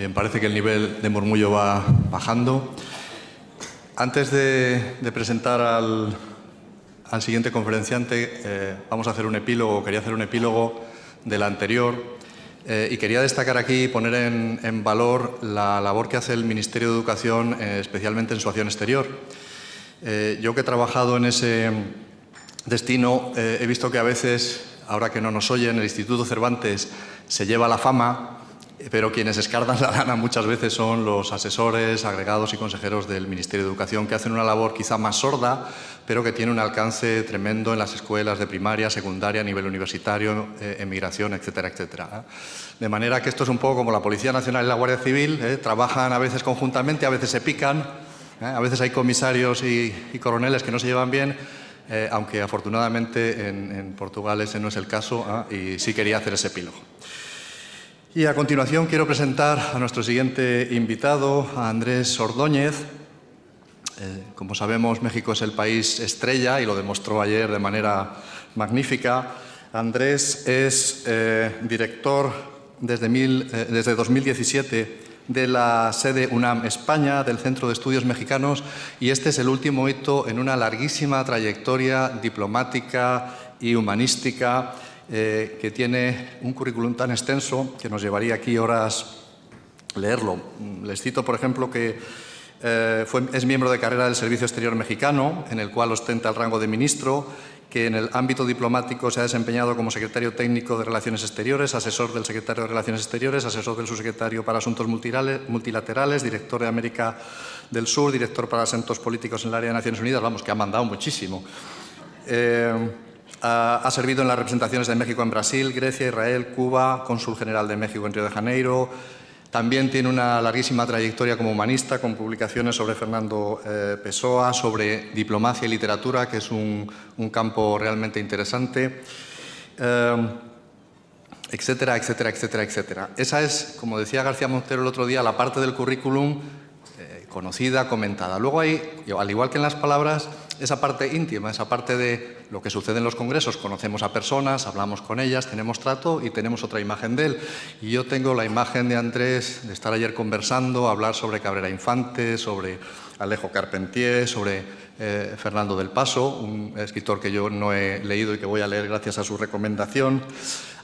Bien, parece que el nivel de murmullo va bajando. Antes de presentar al siguiente conferenciante, vamos a hacer un epílogo, quería hacer un epílogo del anterior y quería destacar aquí y poner en valor la labor que hace el Ministerio de Educación, especialmente en su acción exterior. Yo que he trabajado en ese destino, he visto que a veces, ahora que no nos oyen, el Instituto Cervantes se lleva la fama, pero quienes escardan la lana muchas veces son los asesores, agregados y consejeros del Ministerio de Educación, que hacen una labor quizá más sorda, pero que tiene un alcance tremendo en las escuelas de primaria, secundaria, a nivel universitario, emigración, etcétera, etcétera. De manera que esto es un poco como la Policía Nacional y la Guardia Civil, trabajan a veces conjuntamente, a veces se pican, a veces hay comisarios y coroneles que no se llevan bien, aunque afortunadamente en Portugal ese no es el caso, y sí quería hacer ese epílogo. Y a continuación quiero presentar a nuestro siguiente invitado, a Andrés Ordóñez. Como sabemos, México es el país estrella y lo demostró ayer de manera magnífica. Andrés es director desde 2017 de la sede UNAM España, del Centro de Estudios Mexicanos, y este es el último hito en una larguísima trayectoria diplomática y humanística que tiene un currículum tan extenso que nos llevaría aquí horas leerlo. Les cito, por ejemplo, que es miembro de carrera del Servicio Exterior Mexicano, en el cual ostenta el rango de ministro, que en el ámbito diplomático se ha desempeñado como secretario técnico de Relaciones Exteriores, asesor del secretario de Relaciones Exteriores, asesor del subsecretario para Asuntos Multilaterales, director de América del Sur, director para Asuntos Políticos en el área de Naciones Unidas. Vamos, que ha mandado muchísimo. Ha servido en las representaciones de México en Brasil, Grecia, Israel, Cuba, cónsul general de México en Río de Janeiro. También tiene una larguísima trayectoria como humanista, con publicaciones sobre Fernando Pessoa, sobre diplomacia y literatura, que es un campo realmente interesante, etcétera, etcétera, etcétera, etcétera. Esa es, como decía García Montero el otro día, la parte del currículum conocida, comentada. Luego hay, al igual que en las palabras, esa parte íntima, esa parte de lo que sucede en los congresos. Conocemos a personas, hablamos con ellas, tenemos trato y tenemos otra imagen de él. Y yo tengo la imagen de Andrés, de estar ayer conversando, hablar sobre Cabrera Infante, sobre Alejo Carpentier, sobre Fernando del Paso, un escritor que yo no he leído y que voy a leer gracias a su recomendación.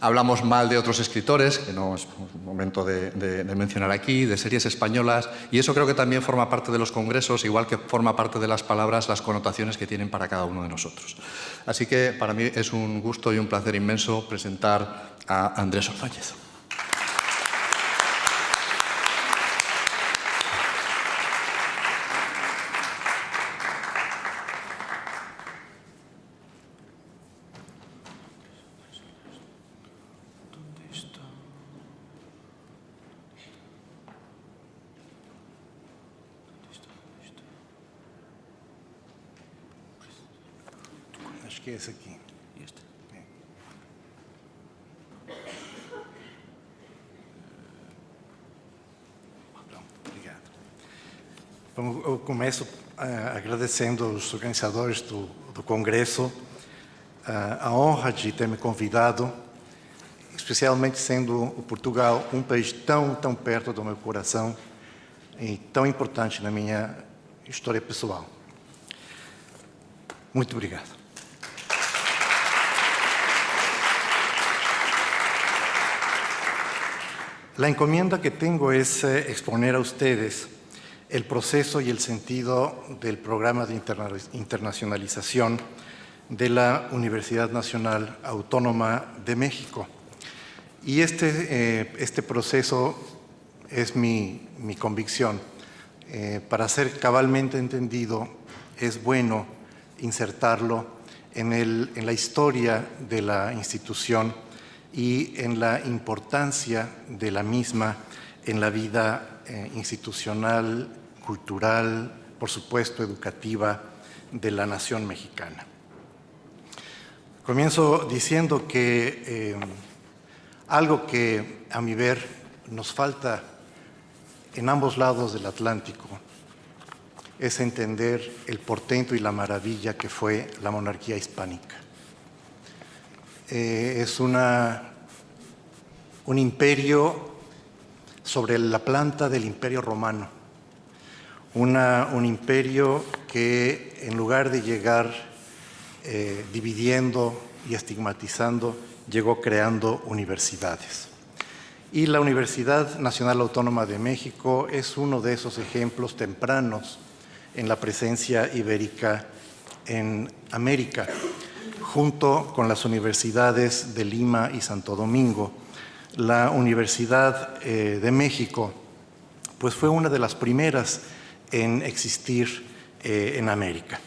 Hablamos mal de otros escritores, que no es momento de mencionar aquí, de series españolas, y eso creo que también forma parte de los congresos, igual que forma parte de las palabras, las connotaciones que tienen para cada uno de nosotros. Así que para mí es un gusto y un placer inmenso presentar a Andrés Ordóñez. Acho que é esse aqui. Este. Pronto, obrigado. Bom, eu começo agradecendo aos organizadores do Congresso a honra de ter me convidado, especialmente sendo o Portugal um país tão perto do meu coração e tão importante na minha história pessoal. Muito obrigado. La encomienda que tengo es exponer a ustedes el proceso y el sentido del programa de internacionalización de la Universidad Nacional Autónoma de México. Y este proceso es mi convicción. Para ser cabalmente entendido, es bueno insertarlo en la historia de la institución y en la importancia de la misma en la vida institucional, cultural, por supuesto educativa, de la nación mexicana. Comienzo diciendo que algo que, a mi ver, nos falta en ambos lados del Atlántico es entender el portento y la maravilla que fue la monarquía hispánica. Es un imperio sobre la planta del Imperio Romano. Un imperio que, en lugar de llegar dividiendo y estigmatizando, llegó creando universidades. Y la Universidad Nacional Autónoma de México es uno de esos ejemplos tempranos en la presencia ibérica en América, junto con las universidades de Lima y Santo Domingo. La Universidad de México pues fue una de las primeras en existir en América.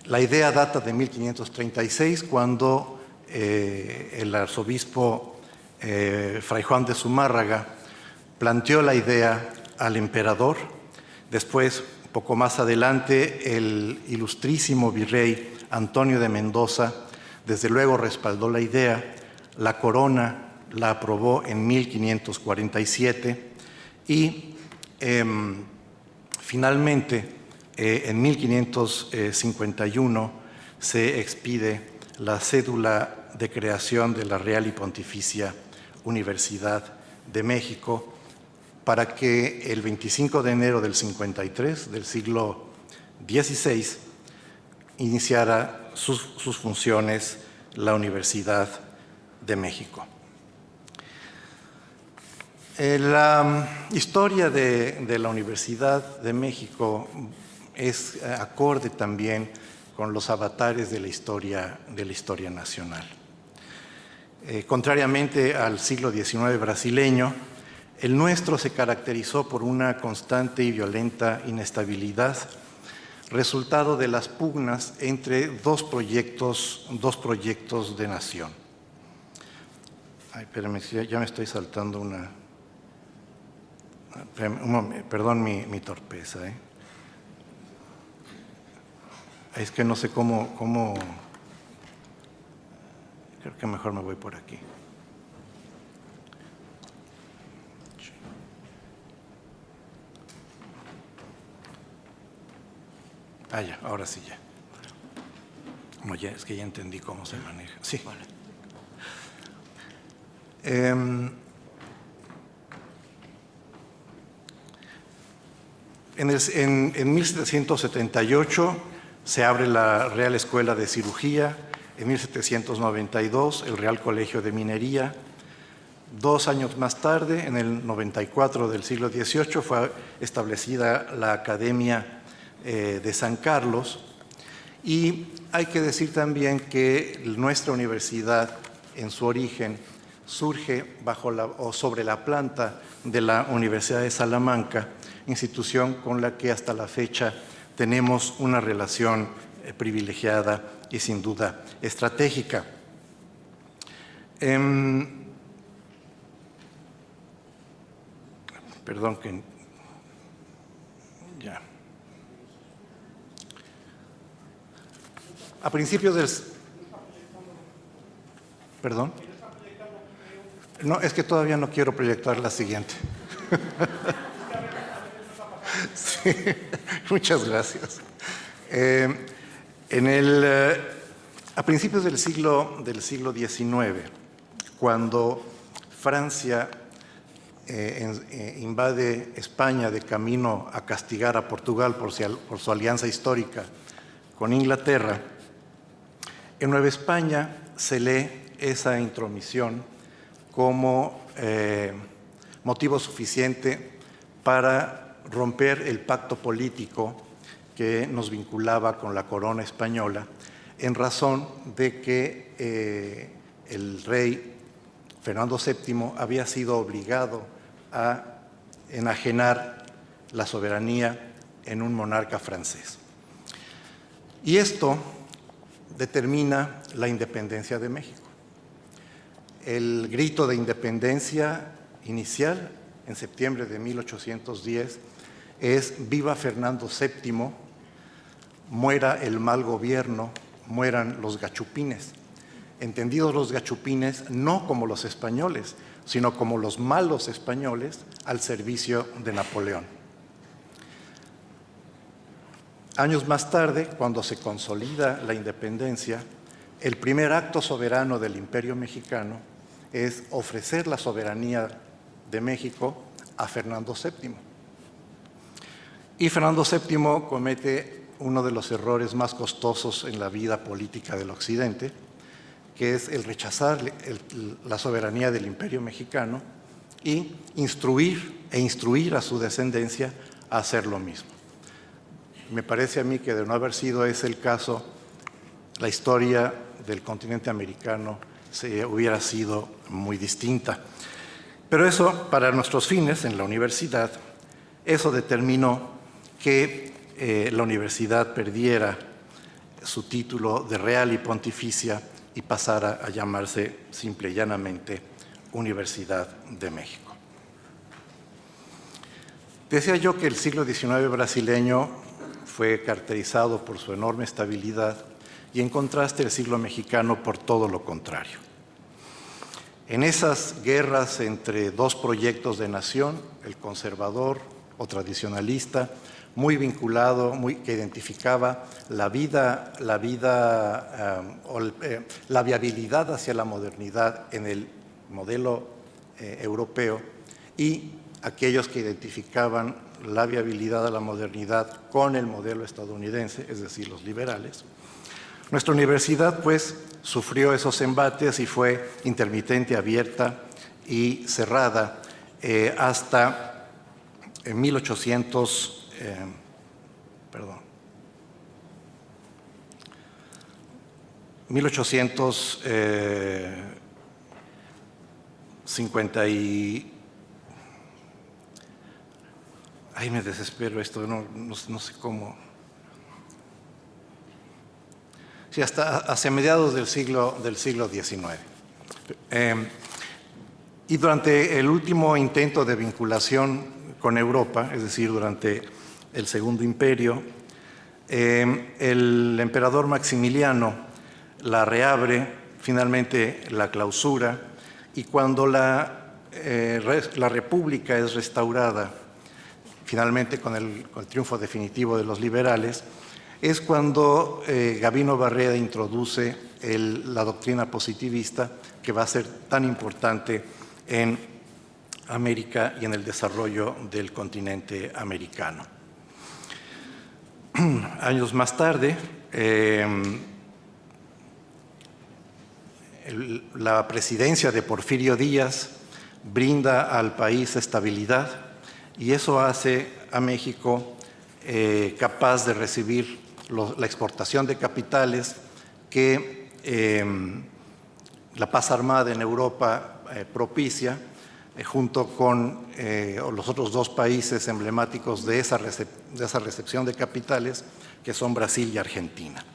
La idea data de 1536, cuando el arzobispo Fray Juan de Zumárraga planteó la idea al emperador. Después, poco más adelante, el ilustrísimo virrey Antonio de Mendoza, desde luego, respaldó la idea. La corona la aprobó en 1547 y finalmente, en 1551, se expide la cédula de creación de la Real y Pontificia Universidad de México, para que el 25 de enero del 53, del siglo XVI, iniciara sus funciones la Universidad de México. La historia de la Universidad de México es acorde también con los avatares de la historia nacional. Contrariamente al siglo XIX brasileño, el nuestro se caracterizó por una constante y violenta inestabilidad, resultado de las pugnas entre dos proyectos de nación. Ay, espérame, ya me estoy saltando una... Perdón mi torpeza. Es que no sé cómo... Creo que mejor me voy por aquí. Ya, ahora sí ya. No, ya, es que ya entendí cómo se maneja. Sí. Vale. En 1778 se abre la Real Escuela de Cirugía, en 1792 el Real Colegio de Minería. 2 años más tarde, en el 94 del siglo XVIII, fue establecida la Academia de San Carlos, y hay que decir también que nuestra universidad en su origen surge sobre la planta de la Universidad de Salamanca, institución con la que hasta la fecha tenemos una relación privilegiada y sin duda estratégica. Perdón que... Ya. A principios del... ¿Perdón? No, es que todavía no quiero proyectar la siguiente. Sí, muchas gracias. A principios del siglo XIX, cuando Francia invade España de camino a castigar a Portugal por su alianza histórica con Inglaterra, en Nueva España se lee esa intromisión como motivo suficiente para romper el pacto político que nos vinculaba con la corona española, en razón de que el rey Fernando VII había sido obligado a enajenar la soberanía en un monarca francés. Y esto determina la independencia de México. El grito de independencia inicial, en septiembre de 1810, es «Viva Fernando VII, muera el mal gobierno, mueran los gachupines». Entendidos los gachupines no como los españoles, sino como los malos españoles al servicio de Napoleón. Años más tarde, cuando se consolida la independencia, el primer acto soberano del Imperio Mexicano es ofrecer la soberanía de México a Fernando VII. Y Fernando VII comete uno de los errores más costosos en la vida política del Occidente, que es el rechazar la soberanía del Imperio mexicano y instruir a su descendencia a hacer lo mismo. Me parece a mí que de no haber sido ese el caso, la historia del continente americano hubiera sido muy distinta. Pero eso, para nuestros fines en la universidad, eso determinó que la universidad perdiera su título de real y pontificia y pasara a llamarse simple y llanamente Universidad de México. Decía yo que el siglo XIX brasileño fue caracterizado por su enorme estabilidad y en contraste el siglo mexicano por todo lo contrario. En esas guerras entre dos proyectos de nación, el conservador o tradicionalista, muy vinculado, que identificaba la viabilidad hacia la modernidad en el modelo europeo, y aquellos que identificaban la viabilidad a la modernidad con el modelo estadounidense, es decir, los liberales. Nuestra universidad, pues, sufrió esos embates y fue intermitente, abierta y cerrada hasta 1850 y... Ay, me desespero esto, no sé cómo. Sí, hasta hacia mediados del siglo XIX. Y durante el último intento de vinculación con Europa, es decir, durante el Segundo Imperio, el emperador Maximiliano la reabre, finalmente la clausura, y cuando la República es restaurada, finalmente con el triunfo definitivo de los liberales, es cuando Gavino Barreda introduce la doctrina positivista, que va a ser tan importante en América y en el desarrollo del continente americano. Años más tarde, la presidencia de Porfirio Díaz brinda al país estabilidad, y eso hace a México capaz de recibir la exportación de capitales que la paz armada en Europa propicia, junto con los otros dos países emblemáticos de esa recepción de capitales, que son Brasil y Argentina.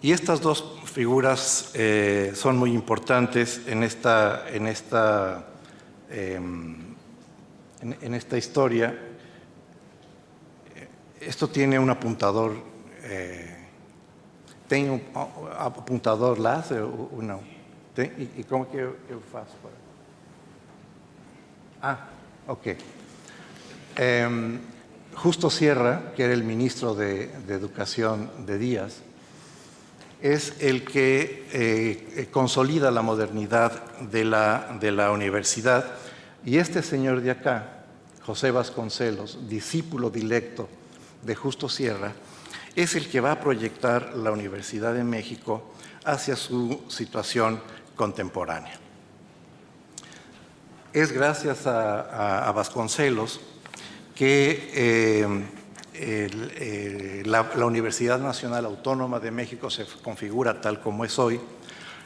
Y estas dos figuras son muy importantes en esta historia. Esto tiene un apuntador. ¿Tem un apuntador láser o no? ¿Y cómo que eu faço para? Ok. Justo Sierra, que era el ministro de Educación de Díaz, es el que consolida la modernidad de la universidad. Y este señor de acá, José Vasconcelos, discípulo directo de Justo Sierra, es el que va a proyectar la Universidad de México hacia su situación contemporánea. Es gracias a Vasconcelos que la Universidad Nacional Autónoma de México se configura tal como es hoy.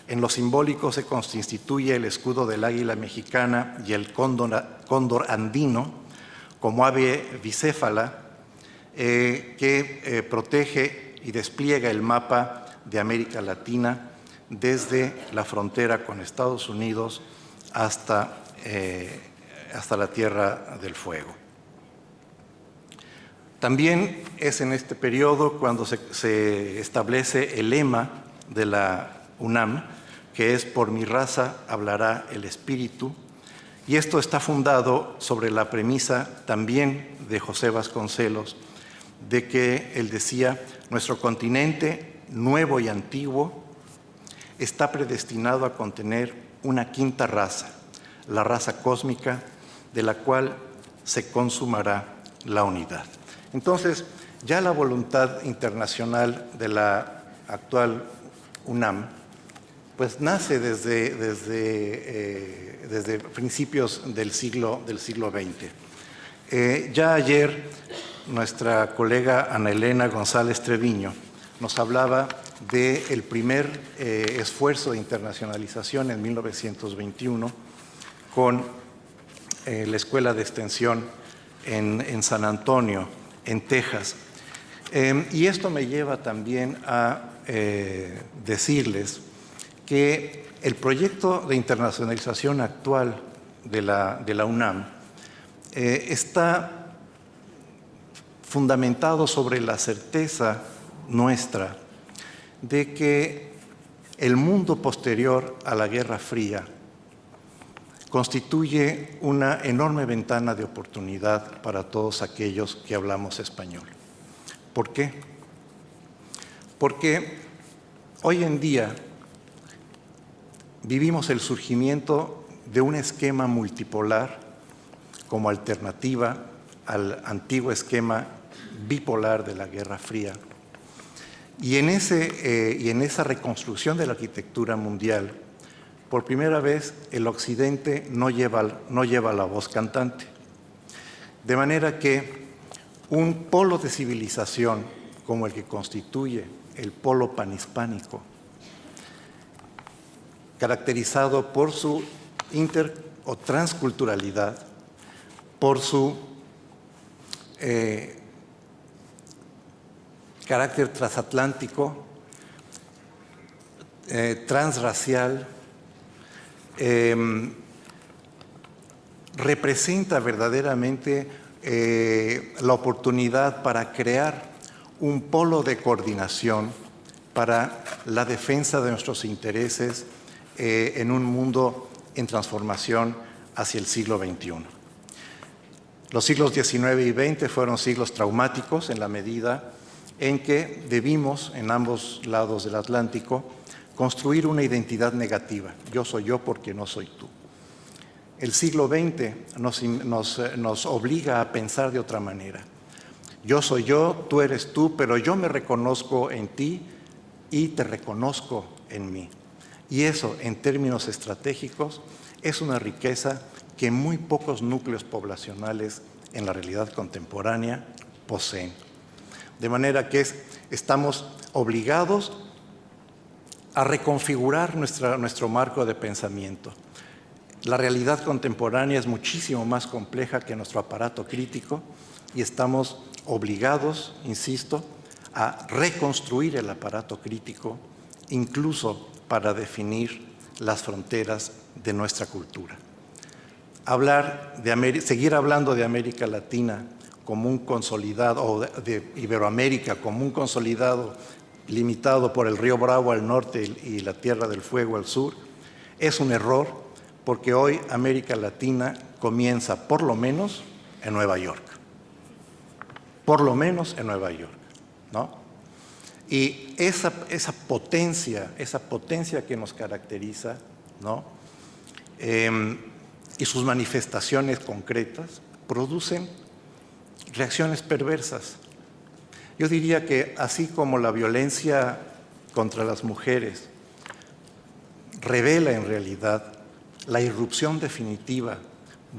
En lo simbólico se constituye el escudo del águila mexicana y el cóndor andino como ave bicéfala que protege y despliega el mapa de América Latina desde la frontera con Estados Unidos hasta la Tierra del Fuego. También es en este periodo cuando se establece el lema de la UNAM, que es "Por mi raza hablará el espíritu", y esto está fundado sobre la premisa también de José Vasconcelos, de que él decía: nuestro continente nuevo y antiguo está predestinado a contener una quinta raza, la raza cósmica, de la cual se consumará la unidad. Entonces, ya la voluntad internacional de la actual UNAM, pues nace desde principios del siglo XX. Ya ayer nuestra colega Ana Elena González Treviño nos hablaba del primer esfuerzo de internacionalización en 1921 con la Escuela de Extensión en San Antonio, en Texas. Y esto me lleva también a decirles que el proyecto de internacionalización actual de la UNAM está fundamentado sobre la certeza nuestra de que el mundo posterior a la Guerra Fría constituye una enorme ventana de oportunidad para todos aquellos que hablamos español. ¿Por qué? Porque hoy en día vivimos el surgimiento de un esquema multipolar como alternativa al antiguo esquema bipolar de la Guerra Fría. Y en esa reconstrucción de la arquitectura mundial, por primera vez el Occidente no lleva la voz cantante. De manera que un polo de civilización como el que constituye el polo panhispánico, caracterizado por su o transculturalidad, por su carácter transatlántico, transracial, representa verdaderamente la oportunidad para crear un polo de coordinación para la defensa de nuestros intereses en un mundo en transformación hacia el siglo XXI. Los siglos XIX y XX fueron siglos traumáticos en la medida en que debimos, en ambos lados del Atlántico, construir una identidad negativa. Yo soy yo porque no soy tú. El siglo XX nos obliga a pensar de otra manera. Yo soy yo, tú eres tú, pero yo me reconozco en ti y te reconozco en mí. Y eso, en términos estratégicos, es una riqueza que muy pocos núcleos poblacionales en la realidad contemporánea poseen. De manera que estamos obligados a reconfigurar nuestro marco de pensamiento. La realidad contemporánea es muchísimo más compleja que nuestro aparato crítico y estamos obligados, insisto, a reconstruir el aparato crítico, incluso para definir las fronteras de nuestra cultura. Seguir hablando de América Latina como un consolidado, o de Iberoamérica como un consolidado limitado por el río Bravo al norte y la Tierra del Fuego al sur, es un error porque hoy América Latina comienza por lo menos en Nueva York. Por lo menos en Nueva York, ¿no? Y esa potencia que nos caracteriza, ¿no? Y sus manifestaciones concretas producen reacciones perversas. Yo diría que así como la violencia contra las mujeres revela en realidad la irrupción definitiva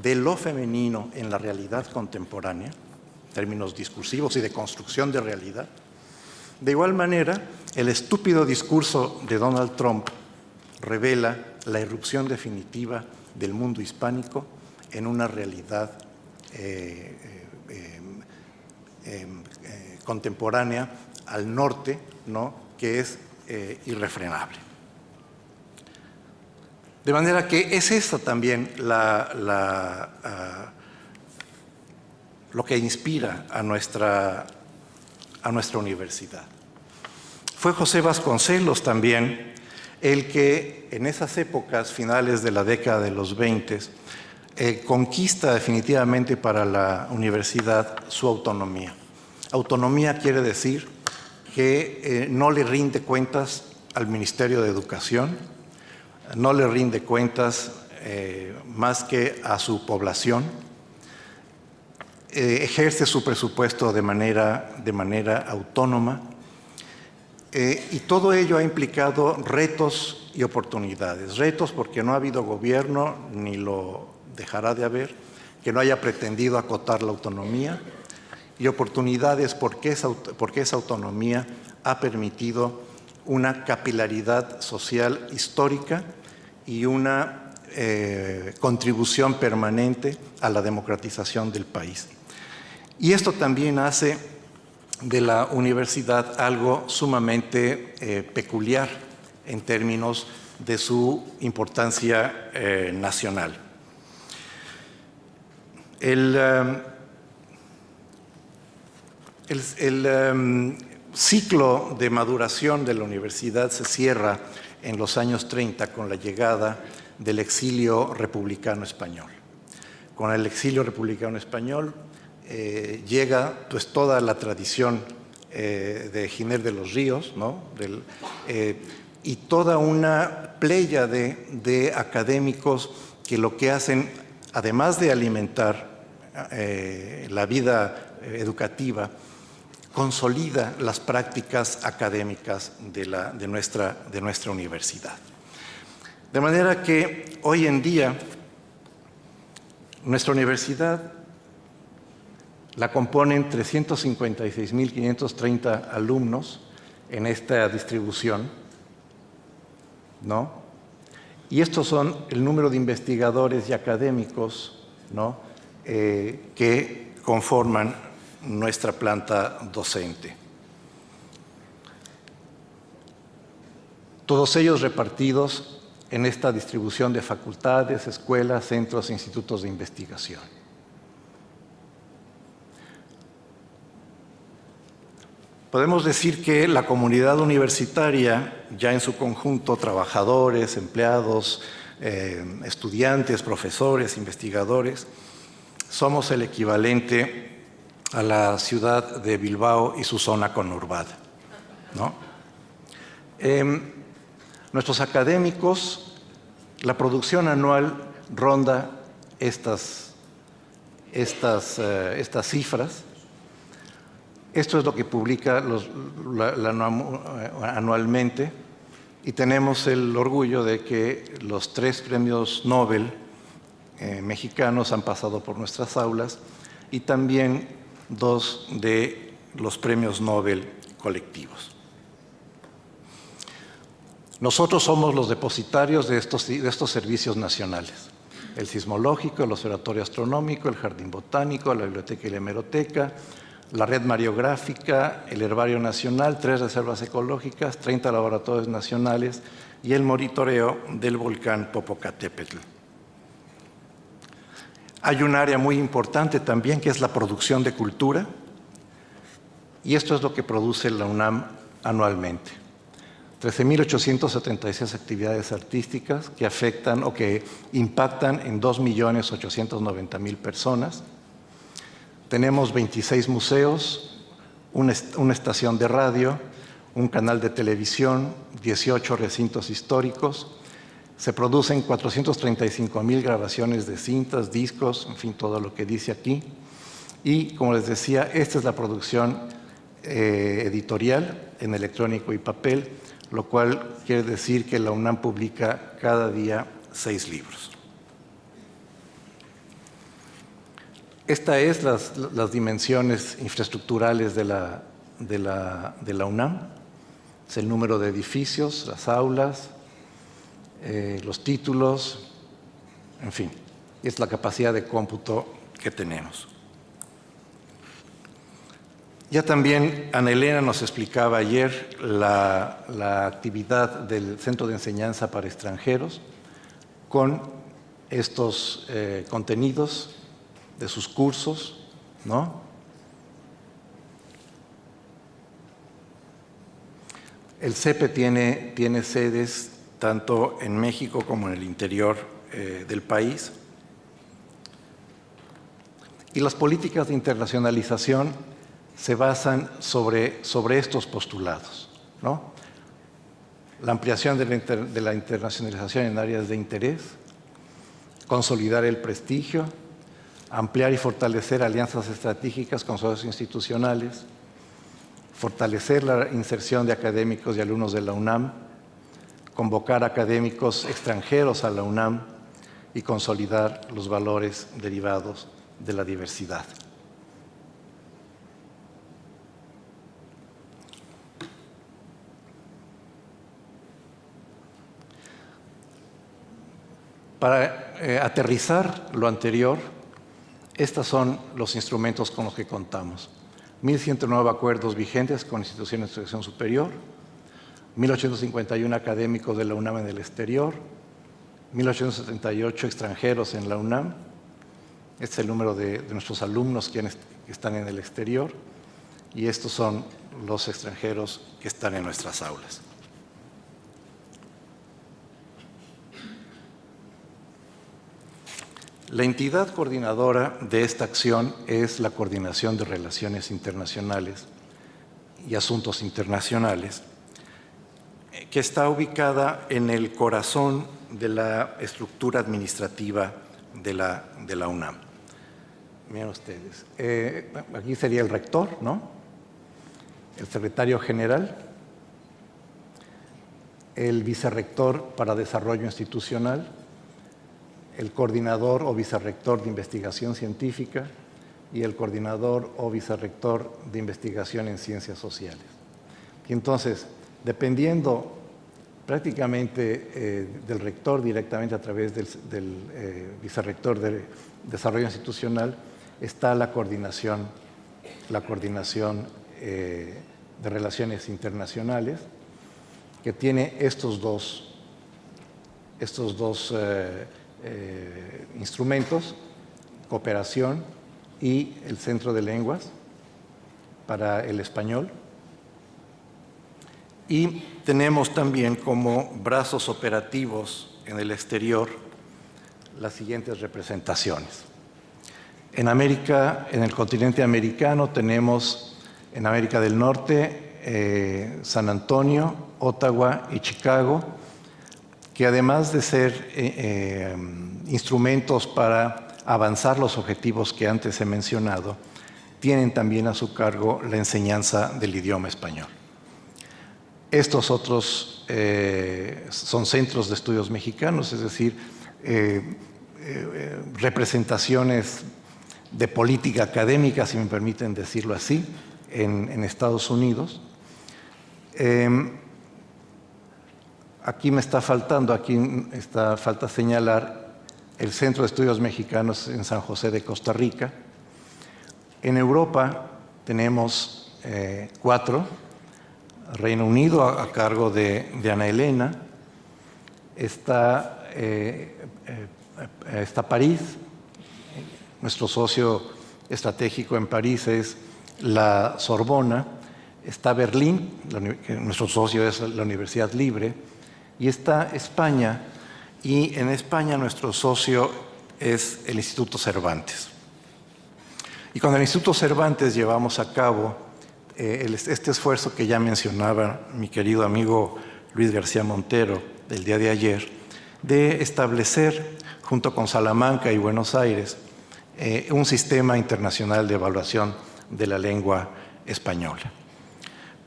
de lo femenino en la realidad contemporánea, en términos discursivos y de construcción de realidad, de igual manera, el estúpido discurso de Donald Trump revela la irrupción definitiva del mundo hispánico en una realidad contemporánea al norte, ¿no?, que es irrefrenable. De manera que es esto también lo que inspira a nuestra universidad. Fue José Vasconcelos también el que en esas épocas, finales de la década de los 20, conquista definitivamente para la universidad su autonomía. Autonomía quiere decir que no le rinde cuentas al Ministerio de Educación, no le rinde cuentas más que a su población, ejerce su presupuesto de manera autónoma, y todo ello ha implicado retos y oportunidades. Retos porque no ha habido gobierno, ni lo dejará de haber, que no haya pretendido acotar la autonomía, y oportunidades porque esa autonomía ha permitido una capilaridad social histórica y una contribución permanente a la democratización del país. Y esto también hace de la universidad algo sumamente peculiar en términos de su importancia nacional. El ciclo de maduración de la universidad se cierra en los años 30 con la llegada del exilio republicano español. Con el exilio republicano español llega pues toda la tradición de Giner de los Ríos, ¿no? Y toda una playa de académicos que lo que hacen, además de alimentar la vida educativa, consolida las prácticas académicas de nuestra universidad. De manera que hoy en día nuestra universidad la componen 356.530 alumnos en esta distribución, ¿no? Y estos son el número de investigadores y académicos, ¿no? Que conforman nuestra planta docente. Todos ellos repartidos en esta distribución de facultades, escuelas, centros e institutos de investigación. Podemos decir que la comunidad universitaria, ya en su conjunto, trabajadores, empleados, estudiantes, profesores, investigadores, somos el equivalente a la ciudad de Bilbao y su zona conurbada, ¿no? Nuestros académicos, la producción anual ronda estas cifras. Esto es lo que publica anualmente, y tenemos el orgullo de que los 3 premios Nobel mexicanos han pasado por nuestras aulas, y también 2 de los premios Nobel colectivos. Nosotros somos los depositarios de estos servicios nacionales: el sismológico, el observatorio astronómico, el jardín botánico, la biblioteca y la hemeroteca, la red mariográfica, el herbario nacional, 3 reservas ecológicas, 30 laboratorios nacionales y el monitoreo del volcán Popocatépetl. Hay un área muy importante también que es la producción de cultura, y esto es lo que produce la UNAM anualmente. 13.876 actividades artísticas que afectan o que impactan en 2.890.000 personas. Tenemos 26 museos, una estación de radio, un canal de televisión, 18 recintos históricos. Se producen 435.000 grabaciones de cintas, discos, en fin, todo lo que dice aquí. Y, como les decía, esta es la producción editorial en electrónico y papel, lo cual quiere decir que la UNAM publica cada día 6 libros. Estas es las dimensiones infraestructurales de la UNAM. Es el número de edificios, las aulas, los títulos, en fin, es la capacidad de cómputo que tenemos. Ya también Ana Elena nos explicaba ayer la actividad del Centro de Enseñanza para Extranjeros con estos contenidos de sus cursos, ¿no? El CEPE tiene sedes tanto en México como en el interior del país. Y las políticas de internacionalización se basan sobre estos postulados, ¿no? la ampliación de la internacionalización en áreas de interés, consolidar el prestigio, ampliar y fortalecer alianzas estratégicas con socios institucionales, fortalecer la inserción de académicos y alumnos de la UNAM, convocar académicos extranjeros a la UNAM y consolidar los valores derivados de la diversidad. Para aterrizar lo anterior, estos son los instrumentos con los que contamos. 1.109 acuerdos vigentes con instituciones de educación superior, 1.851 académicos de la UNAM en el exterior, 1.878 extranjeros en la UNAM. Este es el número de nuestros alumnos que están en el exterior y estos son los extranjeros que están en nuestras aulas. La entidad coordinadora de esta acción es la Coordinación de Relaciones Internacionales y Asuntos Internacionales, que está ubicada en el corazón de la estructura administrativa de la UNAM. Miren ustedes, aquí sería el rector, ¿no? El secretario general, el vicerrector para desarrollo institucional, el coordinador o vicerrector de investigación científica y el coordinador o vicerrector de investigación en ciencias sociales. Y entonces, dependiendo prácticamente del rector directamente a través del vicerrector de desarrollo institucional, está la coordinación de relaciones internacionales, que tiene estos dos instrumentos, cooperación y el Centro de Lenguas para el español. Y tenemos también como brazos operativos en el exterior las siguientes representaciones. En América, en el continente americano, tenemos en América del Norte San Antonio, Ottawa y Chicago, que además de ser instrumentos para avanzar los objetivos que antes he mencionado, tienen también a su cargo la enseñanza del idioma español. Estos otros son centros de estudios mexicanos, es decir, representaciones de política académica, si me permiten decirlo así, en Estados Unidos. Aquí falta señalar el Centro de Estudios Mexicanos en San José de Costa Rica. En Europa tenemos 4, Reino Unido a cargo de Ana Elena, está París, nuestro socio estratégico en París es la Sorbona, está Berlín, nuestro socio es la Universidad Libre, y está España, y en España nuestro socio es el Instituto Cervantes. Y con el Instituto Cervantes llevamos a cabo este esfuerzo que ya mencionaba mi querido amigo Luis García Montero del día de ayer, de establecer, junto con Salamanca y Buenos Aires, un sistema internacional de evaluación de la lengua española.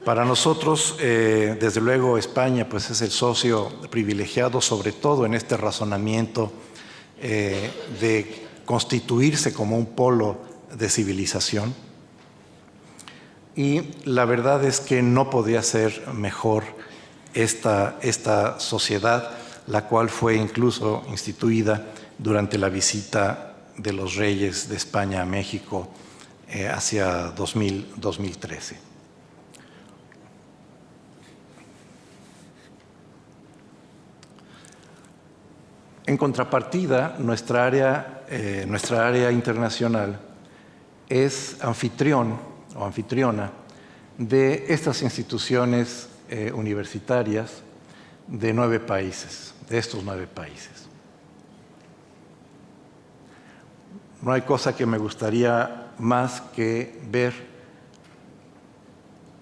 Para nosotros, desde luego, España pues, es el socio privilegiado, sobre todo en este razonamiento de constituirse como un polo de civilización. Y la verdad es que no podía ser mejor esta sociedad, la cual fue incluso instituida durante la visita de los reyes de España a México hacia 2013. En contrapartida, nuestra área internacional es anfitrión o anfitriona de estas instituciones universitarias de 9 países, de estos 9 países. No hay cosa que me gustaría más que ver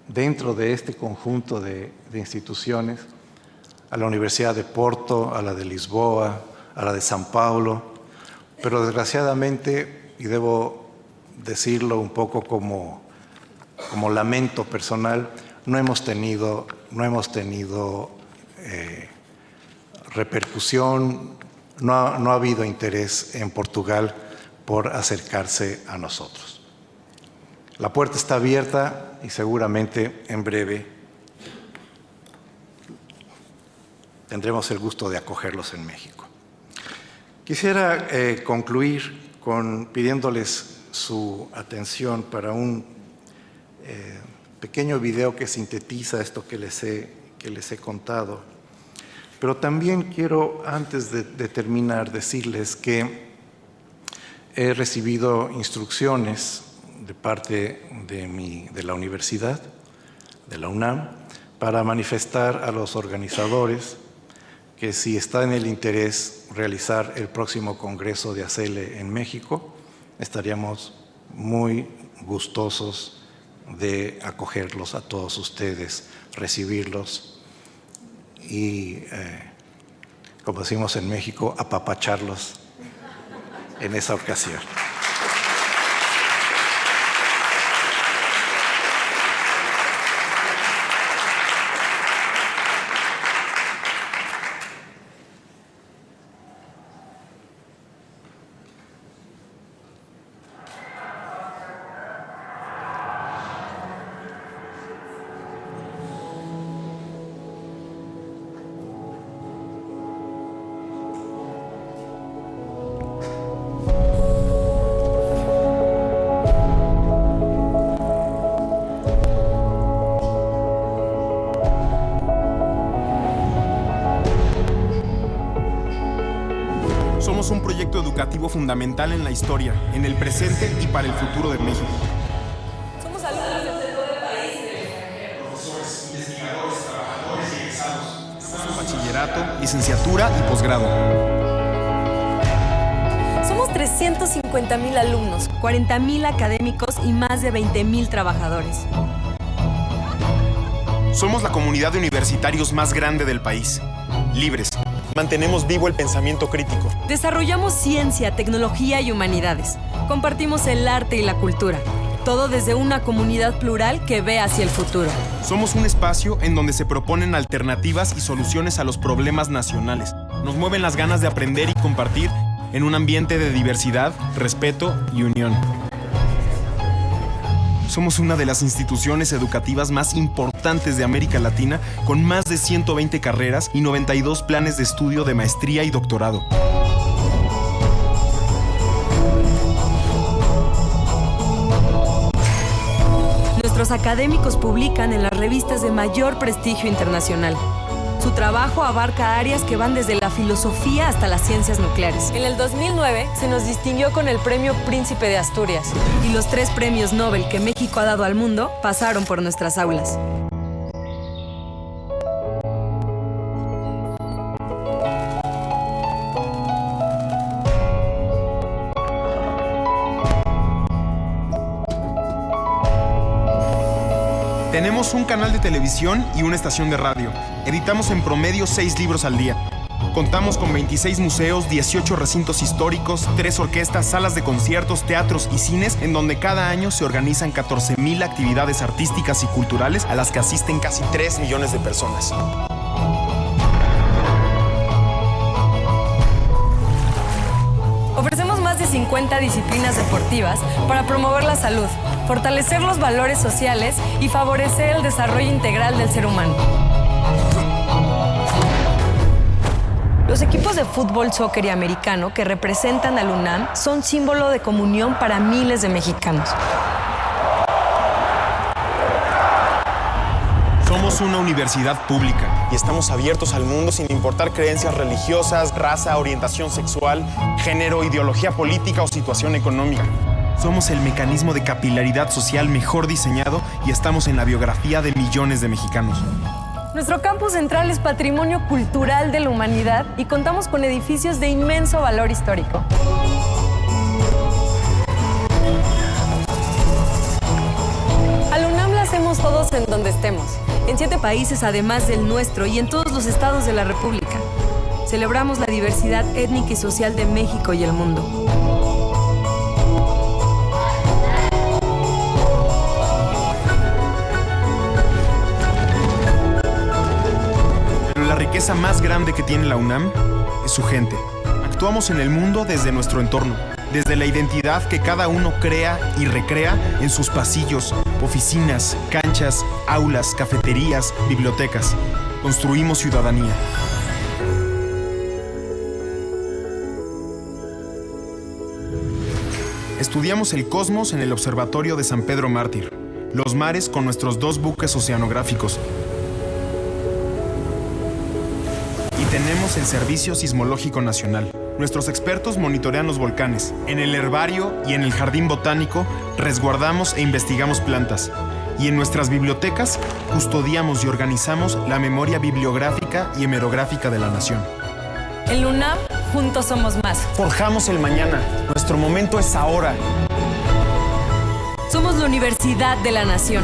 dentro de este conjunto de instituciones a la Universidad de Porto, a la de Lisboa, a la de San Paulo, pero desgraciadamente, y debo decirlo un poco como lamento personal, no hemos tenido repercusión, no ha habido interés en Portugal por acercarse a nosotros. La puerta está abierta y seguramente en breve tendremos el gusto de acogerlos en México. Quisiera concluir pidiéndoles su atención para un pequeño video que sintetiza esto que les he contado. Pero también quiero, antes de terminar, decirles que he recibido instrucciones de parte de la universidad, de la UNAM, para manifestar a los organizadores que si está en el interés realizar el próximo Congreso de ACELE en México, estaríamos muy gustosos de acogerlos a todos ustedes, recibirlos y, como decimos en México, apapacharlos en esa ocasión. Somos un proyecto educativo fundamental en la historia, en el presente y para el futuro de México. Somos alumnos de todo el país. Profesores, investigadores, trabajadores y egresados. Somos bachillerato, licenciatura y posgrado. Somos 350,000 alumnos, 40,000 académicos y más de 20,000 trabajadores. Somos la comunidad de universitarios más grande del país. Libres. Mantenemos vivo el pensamiento crítico. Desarrollamos ciencia, tecnología y humanidades. Compartimos el arte y la cultura. Todo desde una comunidad plural que ve hacia el futuro. Somos un espacio en donde se proponen alternativas y soluciones a los problemas nacionales. Nos mueven las ganas de aprender y compartir en un ambiente de diversidad, respeto y unión. Somos una de las instituciones educativas más importantes de América Latina, con más de 120 carreras y 92 planes de estudio de maestría y doctorado. Nuestros académicos publican en las revistas de mayor prestigio internacional. Su trabajo abarca áreas que van desde la filosofía hasta las ciencias nucleares. En el 2009 se nos distinguió con el Premio Príncipe de Asturias. Y los 3 premios Nobel que México ha dado al mundo pasaron por nuestras aulas. Tenemos un canal de televisión y una estación de radio. Editamos en promedio 6 libros al día. Contamos con 26 museos, 18 recintos históricos, 3 orquestas, salas de conciertos, teatros y cines, en donde cada año se organizan 14,000 actividades artísticas y culturales a las que asisten casi 3 millones de personas. Ofrecemos más de 50 disciplinas deportivas para promover la salud, fortalecer los valores sociales y favorecer el desarrollo integral del ser humano. Los equipos de fútbol, soccer y americano que representan al UNAM son símbolo de comunión para miles de mexicanos. Somos una universidad pública y estamos abiertos al mundo sin importar creencias religiosas, raza, orientación sexual, género, ideología política o situación económica. Somos el mecanismo de capilaridad social mejor diseñado y estamos en la biografía de millones de mexicanos. Nuestro campus central es patrimonio cultural de la humanidad y contamos con edificios de inmenso valor histórico. Al UNAM la hacemos todos en donde estemos en 7 países además del nuestro y en todos los estados de la República. Celebramos la diversidad étnica y social de México y el mundo. Pero la riqueza más grande que tiene la UNAM es su gente. Actuamos en el mundo desde nuestro entorno, desde la identidad que cada uno crea y recrea en sus pasillos, oficinas, canchas, aulas, cafeterías, bibliotecas. Construimos ciudadanía. Estudiamos el cosmos en el Observatorio de San Pedro Mártir, los mares con nuestros 2 buques oceanográficos. Y tenemos el Servicio Sismológico Nacional. Nuestros expertos monitorean los volcanes. En el herbario y en el jardín botánico resguardamos e investigamos plantas. Y en nuestras bibliotecas custodiamos y organizamos la memoria bibliográfica y hemerográfica de la nación. En la UNAM, juntos somos más. Forjamos el mañana. Nuestro momento es ahora. Somos la Universidad de la Nación.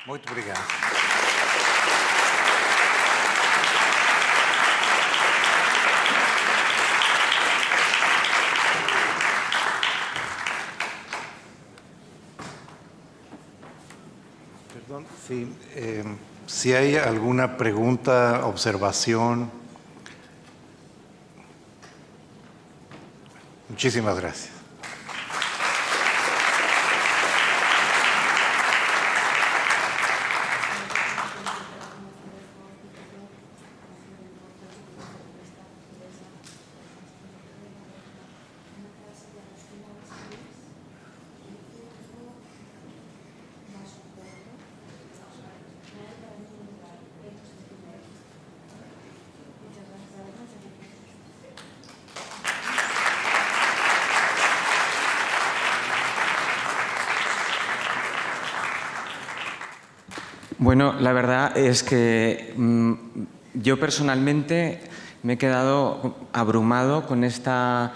Muito obrigado. Perdón, sí, si hay alguna pregunta, observación. Muchísimas gracias. Bueno, la verdad es que yo personalmente me he quedado abrumado con esta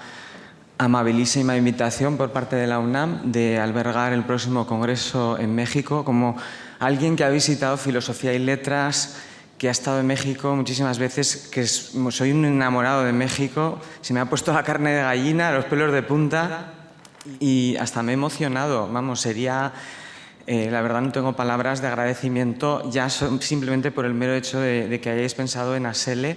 amabilísima invitación por parte de la UNAM de albergar el próximo congreso en México. Como alguien que ha visitado Filosofía y Letras, que ha estado en México muchísimas veces, que soy un enamorado de México, se me ha puesto la carne de gallina, los pelos de punta y hasta me he emocionado. Vamos, sería... la verdad no tengo palabras de agradecimiento ya simplemente por el mero hecho de que hayáis pensado en Asele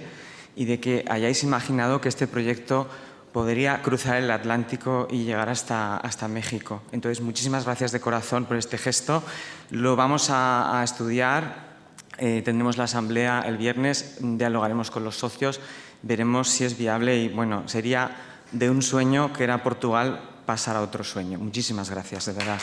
y de que hayáis imaginado que este proyecto podría cruzar el Atlántico y llegar hasta México. Entonces, muchísimas gracias de corazón por este gesto. Lo vamos a estudiar, tendremos la asamblea el viernes, dialogaremos con los socios, veremos si es viable y, bueno, sería de un sueño que era Portugal pasar a otro sueño. Muchísimas gracias, de verdad.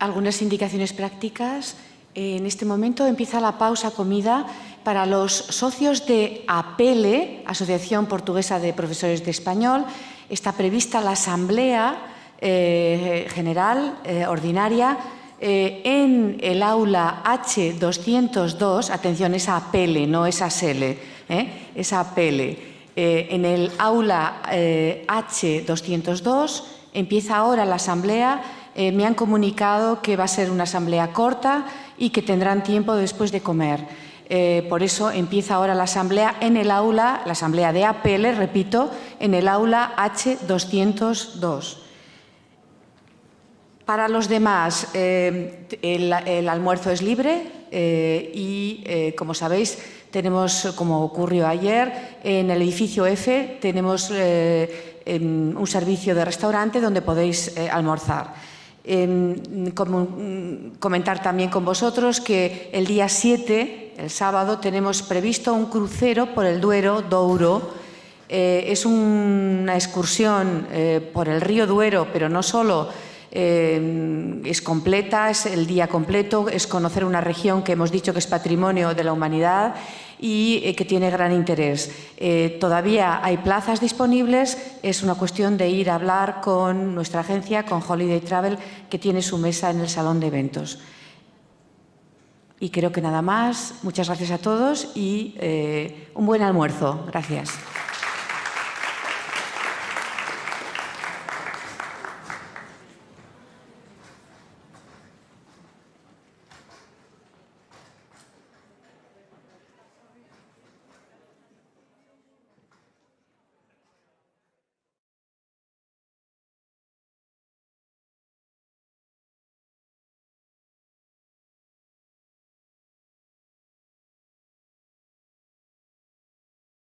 Algunas indicaciones prácticas. En este momento empieza la pausa comida para los socios de APELE, Asociación Portuguesa de Profesores de Español. Está prevista la asamblea general ordinaria en el aula H202. Atención, es APELE, no es ASELE, es APELE. En el aula H202 empieza ahora la asamblea. Me han comunicado que va a ser una asamblea corta y que tendrán tiempo después de comer. Por eso empieza ahora la asamblea en el aula, la asamblea de APL, repito, en el aula H202. Para los demás, el almuerzo es libre y, como sabéis, tenemos, como ocurrió ayer, en el edificio F tenemos un servicio de restaurante donde podéis almorzar. Comentar también con vosotros que el día 7, el sábado, tenemos previsto un crucero por el Duero, Douro. Es una excursión por el río Duero, pero no solo es completa, es el día completo, es conocer una región que hemos dicho que es patrimonio de la humanidad y que tiene gran interés. Todavía hay plazas disponibles, es una cuestión de ir a hablar con nuestra agencia, con Holiday Travel, que tiene su mesa en el salón de eventos. Y creo que nada más. Muchas gracias a todos y un buen almuerzo. Gracias.